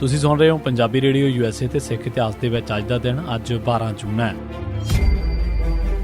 ਤੁਸੀਂ ਸੁਣ ਰਹੇ ਹੋ ਪੰਜਾਬੀ ਰੇਡੀਓ USA ਤੇ ਸਿੱਖ ਇਤਿਹਾਸ ਦੇ ਵਿੱਚ ਅੱਜ ਦਾ ਦਿਨ ਅੱਜ 12 ਜੂਨ ਹੈ।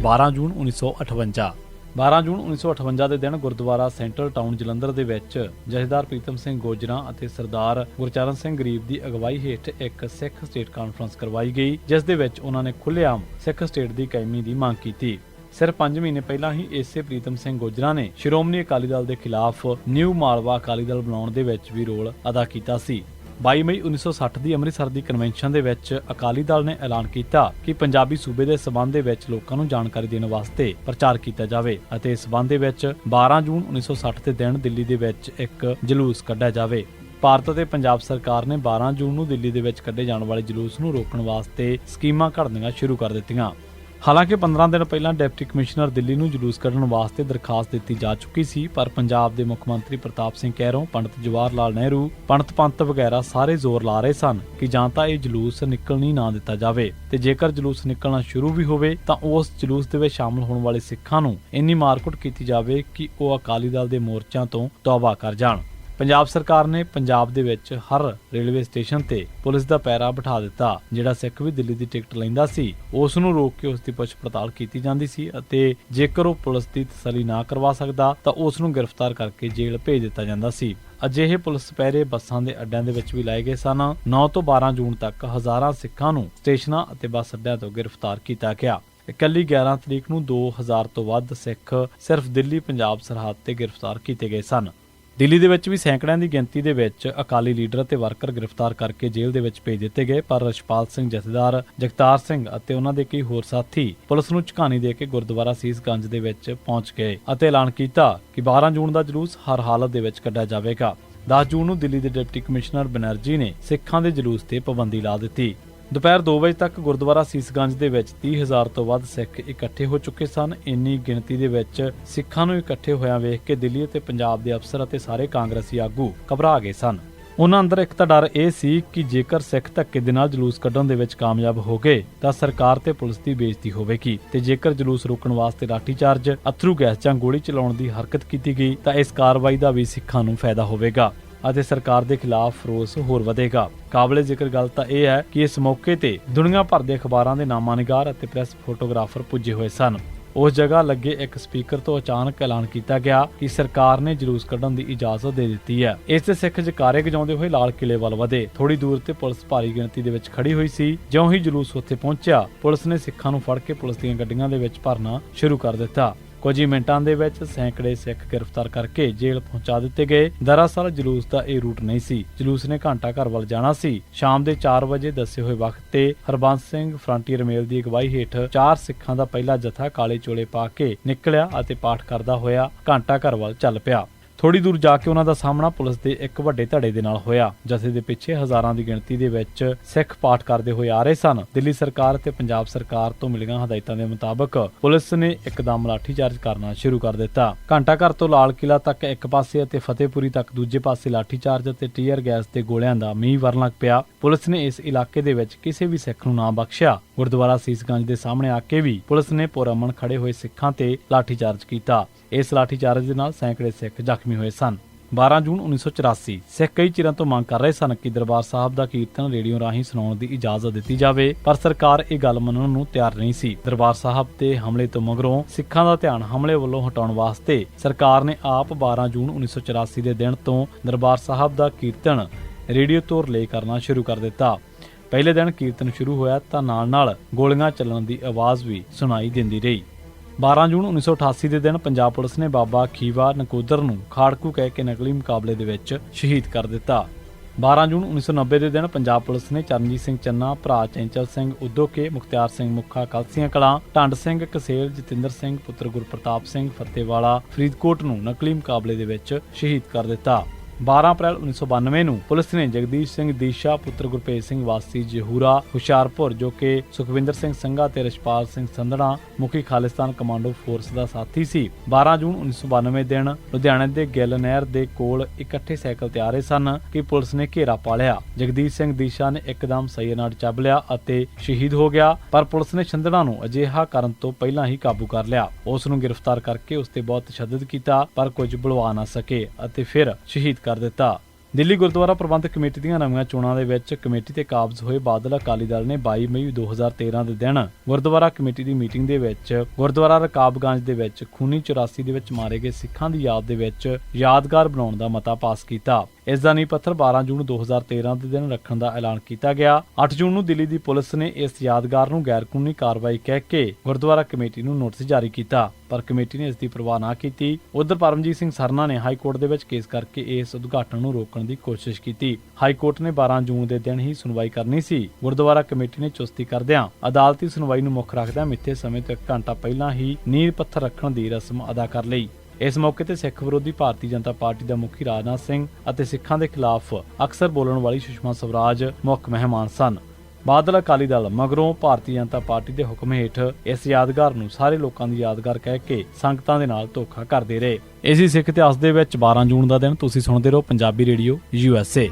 12 ਜੂਨ 1958 12 ਜੂਨ 1958 ਦੇ ਦਿਨ ਗੁਰਦੁਆਰਾ ਸੈਂਟਰਲ ਟਾਊਨ ਜਲੰਧਰ ਦੇ ਵਿੱਚ ਜਥੇਦਾਰ ਪ੍ਰੀਤਮ ਸਿੰਘ ਗੋਜਰਾਂ ਅਤੇ ਸਰਦਾਰ ਗੁਰਚਰਨ ਸਿੰਘ ਗਰੀਬ ਦੀ ਅਗਵਾਈ ਹੇਠ ਇੱਕ ਸਿੱਖ ਸਟੇਟ ਕਾਨਫਰੰਸ ਕਰਵਾਈ ਗਈ, ਜਿਸ ਦੇ ਵਿੱਚ ਉਹਨਾਂ ਨੇ ਖੁੱਲ੍ਹੇਆਮ ਸਿੱਖ ਸਟੇਟ ਦੀ ਕਾਇਮੀ ਦੀ ਮੰਗ ਕੀਤੀ। ਸਿਰਫ 5 ਮਹੀਨੇ ਪਹਿਲਾਂ ਹੀ ਇਸੇ ਪ੍ਰੀਤਮ ਸਿੰਘ ਗੋਜਰਾਂ ਨੇ ਸ਼੍ਰੋਮਣੀ ਅਕਾਲੀ ਦਲ ਦੇ ਖਿਲਾਫ ਨਿਊ ਮਾਲਵਾ ਅਕਾਲੀ ਦਲ ਬਣਾਉਣ ਦੇ ਵਿੱਚ ਵੀ ਰੋਲ ਅਦਾ ਕੀਤਾ ਸੀ। 22 ਮਈ 1960 ਦੀ ਅੰਮ੍ਰਿਤਸਰ ਦੀ ਕਨਵੈਨਸ਼ਨ ਦੇ ਵਿੱਚ ਅਕਾਲੀ ਦਲ ਨੇ ਐਲਾਨ ਕੀਤਾ ਕਿ ਪੰਜਾਬੀ ਸੂਬੇ ਦੇ ਸਬੰਧ ਦੇ ਵਿੱਚ ਲੋਕਾਂ ਨੂੰ ਜਾਣਕਾਰੀ ਦੇਣ ਵਾਸਤੇ ਪ੍ਰਚਾਰ ਕੀਤਾ ਜਾਵੇ ਅਤੇ ਇਸ ਸਬੰਧ ਦੇ ਵਿੱਚ 12 ਜੂਨ 1960 ਦੇ ਦਿਨ ਦਿੱਲੀ ਦੇ ਵਿੱਚ ਇੱਕ ਜਲੂਸ ਕੱਢਿਆ ਜਾਵੇ। ਭਾਰਤ ਅਤੇ ਪੰਜਾਬ ਸਰਕਾਰ ਨੇ 12 ਜੂਨ ਨੂੰ ਦਿੱਲੀ ਦੇ ਵਿੱਚ ਕੱਢੇ ਜਾਣ ਵਾਲੇ ਜਲੂਸ ਨੂੰ ਰੋਕਣ ਵਾਸਤੇ ਸਕੀਮਾਂ ਘੜਨੀਆਂ ਸ਼ੁਰੂ ਕਰ ਦਿੱਤੀਆਂ। ਹਾਲਾਂਕਿ 15 ਦਿਨ ਪਹਿਲਾਂ ਡਿਪਟੀ ਕਮਿਸ਼ਨਰ ਦਿੱਲੀ ਨੂੰ ਜਲੂਸ ਕੱਢਣ ਵਾਸਤੇ ਦਰਖਾਸਤ ਦਿੱਤੀ ਜਾ ਚੁੱਕੀ ਸੀ, ਪਰ ਪੰਜਾਬ ਦੇ ਮੁੱਖ ਮੰਤਰੀ ਪ੍ਰਤਾਪ ਸਿੰਘ ਕੈਰੋਂ, ਪੰਡਿਤ ਜਵਾਹਰ ਲਾਲ ਨਹਿਰੂ, ਪੰਡਤ ਪੰਤ ਵਗੈਰਾ ਸਾਰੇ ਜ਼ੋਰ ਲਾ ਰਹੇ ਸਨ ਕਿ ਜਾਂ ਤਾਂ ਇਹ ਜਲੂਸ ਨਿਕਲਣੀ ਨਾ ਦਿੱਤਾ ਜਾਵੇ ਤੇ ਜੇਕਰ ਜਲੂਸ ਨਿਕਲਣਾ ਸ਼ੁਰੂ ਵੀ ਹੋਵੇ ਤਾਂ ਉਸ ਜਲੂਸ ਦੇ ਵਿੱਚ ਸ਼ਾਮਲ ਹੋਣ ਵਾਲੇ ਸਿੱਖਾਂ ਨੂੰ ਇੰਨੀ ਮਾਰਕੁੱਟ ਕੀਤੀ ਜਾਵੇ ਕਿ ਉਹ ਅਕਾਲੀ ਦਲ ਦੇ ਮੋਰਚਿਆਂ ਤੋਂ ਤੌਬਾ ਕਰ ਜਾਣ। ਪੰਜਾਬ ਸਰਕਾਰ ਨੇ ਪੰਜਾਬ ਦੇ ਵਿੱਚ ਹਰ ਰੇਲਵੇ ਸਟੇਸ਼ਨ ਤੇ ਪੁਲਿਸ ਦਾ ਪਹਿਰਾ ਬਿਠਾ ਦਿੱਤਾ। ਜਿਹੜਾ ਸਿੱਖ ਵੀ ਦਿੱਲੀ ਦੀ ਟਿਕਟ ਲੈਂਦਾ ਸੀ ਉਸ ਨੂੰ ਰੋਕ ਕੇ ਉਸ ਦੀ ਪੁੱਛ ਪੜਤਾਲ ਕੀਤੀ ਜਾਂਦੀ ਸੀ ਅਤੇ ਜੇਕਰ ਉਹ ਪੁਲਿਸ ਦੀ ਤਸੱਲੀ ਨਾ ਕਰਵਾ ਸਕਦਾ ਤਾਂ ਉਸ ਨੂੰ ਗ੍ਰਿਫਤਾਰ ਕਰਕੇ ਜੇਲ੍ਹ ਭੇਜ ਦਿੱਤਾ ਜਾਂਦਾ ਸੀ। ਅਜਿਹੇ ਪੁਲਿਸ ਪਹਿਰੇ ਬੱਸਾਂ ਦੇ ਅੱਡਿਆਂ ਦੇ ਵਿੱਚ ਵੀ ਲਾਏ ਗਏ ਸਨ। 9 ਤੋਂ 12 ਜੂਨ ਤੱਕ ਹਜ਼ਾਰਾਂ ਸਿੱਖਾਂ ਨੂੰ ਸਟੇਸ਼ਨਾਂ ਅਤੇ ਬੱਸ ਅੱਡਿਆਂ ਤੋਂ ਗ੍ਰਿਫਤਾਰ ਕੀਤਾ ਗਿਆ। ਇਕੱਲੀ 11 ਤਰੀਕ ਨੂੰ 2000 ਤੋਂ ਵੱਧ ਸਿੱਖ ਸਿਰਫ ਦਿੱਲੀ ਪੰਜਾਬ ਸਰਹੱਦ ਤੇ ਗ੍ਰਿਫਤਾਰ ਕੀਤੇ ਗਏ ਸਨ। ਦਿੱਲੀ ਦੇ ਵਿੱਚ ਵੀ ਸੈਂਕੜਿਆਂ ਦੀ ਗਿਣਤੀ ਦੇ ਵਿੱਚ ਅਕਾਲੀ ਲੀਡਰ ਅਤੇ ਵਰਕਰ ਗ੍ਰਿਫਤਾਰ ਕਰਕੇ ਜੇਲ੍ਹ ਦੇ ਵਿੱਚ ਭੇਜ ਦਿੱਤੇ ਗਏ, ਪਰ ਰਛਪਾਲ ਸਿੰਘ ਜਥੇਦਾਰ, ਜਗਤਾਰ ਸਿੰਘ ਅਤੇ ਉਹਨਾਂ ਦੇ ਕਈ ਹੋਰ ਸਾਥੀ ਪੁਲਿਸ ਨੂੰ ਝਕਾਨੀ ਦੇ ਕੇ ਗੁਰਦੁਆਰਾ ਸੀਸਗੰਜ ਦੇ ਵਿੱਚ ਪਹੁੰਚ ਗਏ ਅਤੇ ਐਲਾਨ ਕੀਤਾ ਕਿ 12 ਜੂਨ ਦਾ ਜਲੂਸ ਹਰ ਹਾਲਤ ਦੇ ਵਿੱਚ ਕੱਢਿਆ ਜਾਵੇਗਾ। 10 ਜੂਨ ਨੂੰ ਦਿੱਲੀ ਦੇ ਡਿਪਟੀ ਕਮਿਸ਼ਨਰ ਬੈਨਰਜੀ ਨੇ ਸਿੱਖਾਂ ਦੇ ਜਲੂਸ ਤੇ ਪਾਬੰਦੀ ਲਾ ਦਿੱਤੀ। ਦੁਪਹਿਰ 2 ਵਜੇ ਤੱਕ ਗੁਰਦੁਆਰਾ ਸੀਸਗੰਜ ਦੇ ਵਿੱਚ 30,000 ਤੋਂ ਵੱਧ ਸਿੱਖ ਇਕੱਠੇ ਹੋ ਚੁੱਕੇ ਸਨ। ਇੰਨੀ ਗਿਣਤੀ ਦੇ ਵਿੱਚ ਸਿੱਖਾਂ ਨੂੰ ਇਕੱਠੇ ਹੋਇਆਂ ਵੇਖ ਕੇ ਦਿੱਲੀ ਅਤੇ ਪੰਜਾਬ ਦੇ ਅਫਸਰ ਅਤੇ ਸਾਰੇ ਕਾਂਗਰਸੀ ਆਗੂ ਘਬਰਾ ਗਏ ਸਨ। ਉਹਨਾਂ ਅੰਦਰ ਇੱਕ ਤਾਂ ਡਰ ਇਹ ਸੀ ਕਿ ਜੇਕਰ ਸਿੱਖ ਧੱਕੇ ਦੇ ਨਾਲ ਜਲੂਸ ਕੱਢਣ ਦੇ ਵਿੱਚ ਕਾਮਯਾਬ ਹੋ ਗਏ ਤਾਂ ਸਰਕਾਰ ਤੇ ਪੁਲਿਸ ਦੀ ਬੇਇੱਜ਼ਤੀ ਹੋਵੇਗੀ ਤੇ ਜੇਕਰ ਜਲੂਸ ਰੋਕਣ ਵਾਸਤੇ ਲਾਠੀਚਾਰਜ, ਅਥਰੂ ਗੈਸ ਜਾਂ ਗੋਲੀ ਚਲਾਉਣ ਦੀ ਹਰਕਤ ਕੀਤੀ ਗਈ ਤਾਂ ਇਸ ਕਾਰਵਾਈ ਦਾ ਵੀ ਸਿੱਖਾਂ ਨੂੰ ਫਾਇਦਾ ਹੋਵੇਗਾ ਅਤੇ ਸਰਕਾਰ ਦੇ ਖਿਲਾਫ ਰੋਸ ਹੋਰ ਵਧੇਗਾ। ਕਾਬਲੇ ਜ਼ਿਕਰ ਗੱਲ ਤਾਂ ਇਹ ਹੈ ਕਿ ਇਸ ਮੌਕੇ ਤੇ ਦੁਨੀਆ ਭਰ ਦੇ ਅਖਬਾਰਾਂ ਦੇ ਨਾਮਾਨਿਗਾਰ ਅਤੇ ਪ੍ਰੈਸ ਫੋਟੋਗ੍ਰਾਫਰ ਪੁੱਜੇ ਹੋਏ ਸਨ। ਉਸ ਜਗ੍ਹਾ ਲੱਗੇ ਇੱਕ ਸਪੀਕਰ ਤੋਂ ਅਚਾਨਕ ਐਲਾਨ ਕੀਤਾ ਗਿਆ ਕਿ ਸਰਕਾਰ ਨੇ ਜਲੂਸ ਕੱਢਣ ਦੀ ਇਜਾਜ਼ਤ ਦੇ ਦਿੱਤੀ ਹੈ। ਇਸ ਤੇ ਸਿੱਖ ਜਕਾਰੇ ਗਜਾਉਂਦੇ ਹੋਏ ਲਾਲ ਕਿਲੇ ਵੱਲ ਵਧੇ। ਥੋੜੀ ਦੂਰ ਤੇ ਪੁਲਿਸ ਭਾਰੀ ਗਿਣਤੀ ਦੇ ਵਿੱਚ ਖੜੀ ਹੋਈ ਸੀ। ਜਿਉਂ ਹੀ ਜਲੂਸ ਉੱਥੇ ਪਹੁੰਚਿਆ, ਪੁਲਿਸ ਨੇ ਸਿੱਖਾਂ ਨੂੰ ਫੜ ਕੇ ਪੁਲਿਸ ਦੀਆਂ ਗੱਡੀਆਂ ਦੇ ਵਿੱਚ ਭਰਨਾ ਸ਼ੁਰੂ ਕਰ ਦਿੱਤਾ। ਕੁਝ ਹੀ ਮਿੰਟਾਂ ਦੇ ਵਿੱਚ ਸੈਂਕੜੇ ਸਿੱਖ ਗ੍ਰਿਫਤਾਰ ਕਰਕੇ ਜੇਲ੍ਹ ਪਹੁੰਚਾ ਦਿੱਤੇ ਗਏ। ਦਰਅਸਲ ਜਲੂਸ ਦਾ ਇਹ ਰੂਟ ਨਹੀਂ ਸੀ। ਜਲੂਸ ਨੇ ਘੰਟਾ ਘਰ ਵੱਲ ਜਾਣਾ ਸੀ। ਸ਼ਾਮ ਦੇ 4 ਵਜੇ ਦੱਸੇ ਹੋਏ ਵਕਤ ਤੇ ਹਰਬੰਸ ਸਿੰਘ ਫਰੰਟੀਅਰ ਮੇਲ ਦੀ ਅਗਵਾਈ ਹੇਠ 4 ਸਿੱਖਾਂ ਦਾ ਪਹਿਲਾ ਜਥਾ ਕਾਲੇ ਚੋਲੇ ਪਾ ਕੇ ਨਿਕਲਿਆ ਅਤੇ ਪਾਠ ਕਰਦਾ ਹੋਇਆ ਘੰਟਾ ਘਰ ਵੱਲ ਚੱਲ ਪਿਆ। ਥੋੜੀ ਦੂਰ ਜਾ ਕੇ ਉਹਨਾਂ ਦਾ ਸਾਹਮਣਾ ਪੁਲਿਸ ਦੇ ਇੱਕ ਵੱਡੇ ਧੜੇ ਦੇ ਨਾਲ ਹੋਇਆ। ਜਥੇ ਦੇ ਪਿੱਛੇ ਹਜ਼ਾਰਾਂ ਦੀ ਗਿਣਤੀ ਦੇ ਵਿੱਚ ਸਿੱਖ ਪਾਠ ਕਰਦੇ ਹੋਏ ਆ ਰਹੇ ਸਨ। ਦਿੱਲੀ ਸਰਕਾਰ ਤੇ ਪੰਜਾਬ ਸਰਕਾਰ ਤੋਂ ਮਿਲੀਆਂ ਹਦਾਇਤਾਂ ਦੇ ਮੁਤਾਬਕ ਪੁਲਿਸ ਨੇ ਇੱਕਦਮ ਲਾਠੀਚਾਰਜ ਕਰਨਾ ਸ਼ੁਰੂ ਕਰ ਦਿੱਤਾ। ਘੰਟਾ ਘਰ ਤੋਂ ਲਾਲ ਕਿਲਾ ਤੱਕ ਇੱਕ ਪਾਸੇ ਅਤੇ ਫਤਿਹਪੁਰੀ ਤੱਕ ਦੂਜੇ ਪਾਸੇ ਲਾਠੀਚਾਰਜ ਅਤੇ ਟੀਅਰ ਗੈਸ ਦੇ ਗੋਲਿਆਂ ਦਾ ਮੀਂਹ ਵਰਨ ਲੱਗ ਪਿਆ। ਪੁਲਿਸ ਨੇ ਇਸ ਇਲਾਕੇ ਦੇ ਵਿੱਚ ਕਿਸੇ ਵੀ ਸਿੱਖ ਨੂੰ ਨਾ ਬਖਸ਼ਿਆ। ਗੁਰਦੁਆਰਾ ਸੀਸਗੰਜ ਦੇ ਸਾਹਮਣੇ ਆ ਕੇ ਵੀ ਪੁਲਿਸ ਨੇ ਪੁਰਅਮਨ ਖੜੇ ਹੋਏ ਸਿੱਖਾਂ ਤੇ ਲਾਠੀਚਾਰਜ ਕੀਤਾ। ਇਸ ਲਾਠੀਚਾਰਜ ਦੇ ਨਾਲ ਸੈਂਕੜੇ ਸਿੱਖ ਜ਼ਖਮੀ ਹੋਏ ਸਨ। 12 ਜੂਨ 1984 ਸਿੱਖ ਕਈ ਚਿਰਾਂ ਤੋਂ ਮੰਗ ਕਰ ਰਹੇ ਸਨ ਕਿ ਦਰਬਾਰ ਸਾਹਿਬ ਦਾ ਕੀਰਤਨ ਰੇਡੀਓ ਰਾਹੀਂ ਸੁਣਾਉਣ ਦੀ ਇਜਾਜ਼ਤ ਦਿੱਤੀ ਜਾਵੇ, ਪਰ ਸਰਕਾਰ ਇਹ ਗੱਲ ਮੰਨਣ ਨੂੰ ਤਿਆਰ ਨਹੀਂ ਸੀ। ਦਰਬਾਰ ਸਾਹਿਬ ਤੇ ਹਮਲੇ ਤੋਂ ਮਗਰੋਂ ਸਿੱਖਾਂ ਦਾ ਧਿਆਨ ਹਮਲੇ ਵੱਲੋਂ ਹਟਾਉਣ ਵਾਸਤੇ ਸਰਕਾਰ ਨੇ ਆਪ 12 ਜੂਨ 1984 ਦੇ ਦਿਨ ਤੋਂ ਦਰਬਾਰ ਸਾਹਿਬ ਦਾ ਕੀਰਤਨ ਰੇਡੀਓ ਤੋਂ ਰਿਲੇ ਕਰਨਾ ਸ਼ੁਰੂ ਕਰ ਦਿੱਤਾ। ਪਹਿਲੇ ਦਿਨ ਕੀਰਤਨ ਸ਼ੁਰੂ ਹੋਇਆ ਤਾਂ ਨਾਲ-ਨਾਲ ਗੋਲੀਆਂ ਚੱਲਣ ਦੀ ਆਵਾਜ਼ ਵੀ ਸੁਣਾਈ ਦਿੰਦੀ ਰਹੀ। 12 ਜੂਨ 1988 ਦੇ ਦਿਨ ਪੰਜਾਬ ਪੁਲਿਸ ਨੇ ਬਾਬਾ ਖੀਵਾ ਨਕੋਦਰ ਨੂੰ ਖਾੜਕੂ ਕਹਿ ਕੇ ਨਕਲੀ ਮੁਕਾਬਲੇ ਦੇ ਵਿੱਚ ਸ਼ਹੀਦ ਕਰ ਦਿੱਤਾ। 12 ਜੂਨ 1990 ਦੇ ਦਿਨ ਪੰਜਾਬ ਪੁਲਿਸ ਨੇ ਚਰਨਜੀਤ ਸਿੰਘ ਚੰਨਾ, ਭਰਾ ਚੈਂਚਲ ਸਿੰਘ ਉਦੋਕੇ, ਮੁਖਤਿਆਰ ਸਿੰਘ ਮੁੱਖਾ ਕਲਸੀਆਂ ਕਲਾਂ, ਢੰਡ ਸਿੰਘ ਕਸੇਲ, ਜਤਿੰਦਰ ਸਿੰਘ ਪੁੱਤਰ ਗੁਰਪ੍ਰਤਾਪ ਸਿੰਘ ਫਤਿਹਵਾਲਾ ਫਰੀਦਕੋਟ ਨੂੰ ਨਕਲੀ ਮੁਕਾਬਲੇ ਦੇ ਵਿੱਚ ਸ਼ਹੀਦ ਕਰ ਦਿੱਤਾ। 12 ਅਪ੍ਰੈਲ 1992 ਨੂੰ ਪੁਲਿਸ ਨੇ ਜਗਦੀਸ਼ ਸਿੰਘ ਦੀਸ਼ਾ ਪੁੱਤਰ ਗੁਰਪ੍ਰੀਤ ਸਿੰਘ ਵਾਸੀ ਜਹੂਰਾ ਹੁਸ਼ਿਆਰਪੁਰ, ਜੋ ਕਿ ਸੁਖਵਿੰਦਰ ਸਿੰਘ ਸੰਘਾ ਤੇ ਰਛਪਾਲ ਸਿੰਘ ਸੰਧਣਾ ਮੁਖੀ ਖਾਲਿਸਤਾਨ ਕਮਾਂਡੋ ਫੋਰਸ ਦਾ ਸਾਥੀ ਸੀ। 12 ਜੂਨ 1992 ਦਿਨ ਲੁਧਿਆਣੇ ਦੇ ਗਿੱਲ ਨਹਿਰ ਦੇ ਕੋਲ ਇਕੱਠੇ ਸਾਈਕਲ ਤੇ ਆ ਰਹੇ ਸਨ ਕਿ ਪੁਲਿਸ ਨੇ ਘੇਰਾ ਪਾ ਲਿਆ। ਜਗਦੀਸ਼ ਸਿੰਘ ਦੀਸ਼ਾ ਨੇ ਇੱਕਦਮ ਸਈਏ ਨਾਲ ਚੱਬ ਲਿਆ ਅਤੇ ਸ਼ਹੀਦ ਹੋ ਗਿਆ, ਪਰ ਪੁਲਿਸ ਨੇ ਸੰਧਣਾ ਨੂੰ ਅਜਿਹਾ ਕਰਨ ਤੋਂ ਪਹਿਲਾਂ ਹੀ ਕਾਬੂ ਕਰ ਲਿਆ। ਉਸ ਨੂੰ ਗ੍ਰਿਫਤਾਰ ਕਰਕੇ ਉਸ ਤੇ ਬਹੁਤ ਤਸ਼ੱਦਦ ਕੀਤਾ, ਪਰ ਕੁਝ ਬੁਲਵਾ ਨਾ ਸਕੇ ਅਤੇ ਫਿਰ ਸ਼ਹੀਦ ਕਰ ਦਿੱਤਾ। ਦਿੱਲੀ ਗੁਰਦੁਆਰਾ ਪ੍ਰਬੰਧਕ ਕਮੇਟੀ ਦੀਆਂ ਨਵੀਆਂ ਚੋਣਾਂ ਦੇ ਵਿੱਚ ਕਮੇਟੀ ਤੇ ਕਾਬਜ਼ ਹੋਏ ਬਾਦਲ ਅਕਾਲੀ ਦਲ ਨੇ 22 ਮਈ 2013 ਦੇ ਦਿਨ ਗੁਰਦੁਆਰਾ ਕਮੇਟੀ ਦੀ ਮੀਟਿੰਗ ਦੇ ਵਿੱਚ ਗੁਰਦੁਆਰਾ ਰਕਾਬਗੰਜ ਦੇ ਵਿੱਚ ਖੂਨੀ 84 ਦੇ ਵਿੱਚ ਮਾਰੇ ਗਏ ਸਿੱਖਾਂ ਦੀ ਯਾਦ ਦੇ ਵਿੱਚ ਯਾਦਗਾਰ ਬਣਾਉਣ ਦਾ ਮਤਾ ਪਾਸ ਕੀਤਾ। ਇਸ ਦਾ ਨੀਂਹ ਪੱਥਰ 12 ਜੂਨ 2013 ਦੇ ਦਿਨ ਰੱਖਣ ਦਾ ਐਲਾਨ ਕੀਤਾ ਗਿਆ। 8 ਜੂਨ ਨੂੰ ਦਿੱਲੀ ਦੀ ਪੁਲਿਸ ਨੇ ਇਸ ਯਾਦਗਾਰ ਨੂੰ ਗੈਰ ਕਾਨੂੰਨੀ ਕਾਰਵਾਈ ਕਹਿ ਕੇ ਗੁਰਦੁਆਰਾ ਕਮੇਟੀ ਨੂੰ ਨੋਟਿਸ ਜਾਰੀ ਕੀਤਾ, ਪਰ ਕਮੇਟੀ ਨੇ ਇਸ ਦੀ ਪਰਵਾਹ ਨਾ ਕੀਤੀ। ਉਧਰ ਪਰਮਜੀਤ ਸਿੰਘ ਸਰਨਾ ਨੇ ਹਾਈ ਕੋਰਟ ਦੇ ਵਿੱਚ ਕੇਸ ਕਰਕੇ ਇਸ ਉਦਘਾਟਨ ਨੂੰ ਰੋਕਣ ਦੀ ਕੋਸ਼ਿਸ਼ ਕੀਤੀ। ਹਾਈ ਕੋਰਟ ਨੇ 12 ਜੂਨ ਦੇ ਦਿਨ ਹੀ ਸੁਣਵਾਈ ਕਰਨੀ ਸੀ। ਗੁਰਦੁਆਰਾ ਕਮੇਟੀ ਨੇ ਚੁਸਤੀ ਕਰਦਿਆਂ ਅਦਾਲਤੀ ਸੁਣਵਾਈ ਨੂੰ ਮੁੱਖ ਰੱਖਦਿਆਂ ਮਿੱਥੇ ਸਮੇਂ ਤੋਂ 1 ਘੰਟਾ ਪਹਿਲਾਂ ਹੀ ਨੀਂਹ ਪੱਥਰ ਰੱਖਣ ਦੀ ਰਸਮ ਅਦਾ ਕਰ ਲਈ। ਇਸ ਮੌਕੇ ਤੇ ਸਿੱਖ ਵਿਰੋਧੀ ਭਾਰਤੀ ਜਨਤਾ ਪਾਰਟੀ ਦਾ ਮੁਖੀ ਰਾਜਨਾਥ ਸਿੰਘ ਅਤੇ ਸਿੱਖਾਂ ਦੇ ਖਿਲਾਫ ਅਕਸਰ ਬੋਲਣ ਵਾਲੀ ਸੁਸ਼ਮਾ ਸਵਰਾਜ ਮੁੱਖ ਮਹਿਮਾਨ ਸਨ। ਬਾਦਲ ਅਕਾਲੀ ਦਲ ਮਗਰੋਂ ਭਾਰਤੀ ਜਨਤਾ ਪਾਰਟੀ ਦੇ ਹੁਕਮ ਹੇਠ ਇਸ ਯਾਦਗਾਰ ਨੂੰ ਸਾਰੇ ਲੋਕਾਂ ਦੀ ਯਾਦਗਾਰ ਕਹਿ ਕੇ ਸੰਗਤਾਂ ਦੇ ਨਾਲ ਧੋਖਾ ਕਰਦੇ ਰਹੇ। ਇਸੇ ਸਿੱਖ ਇਤਿਹਾਸ ਦੇ ਵਿੱਚ 12 ਜੂਨ ਦਾ ਦਿਨ ਤੁਸੀਂ ਸੁਣਦੇ ਰਹੋ ਪੰਜਾਬੀ ਰੇਡੀਓ USA।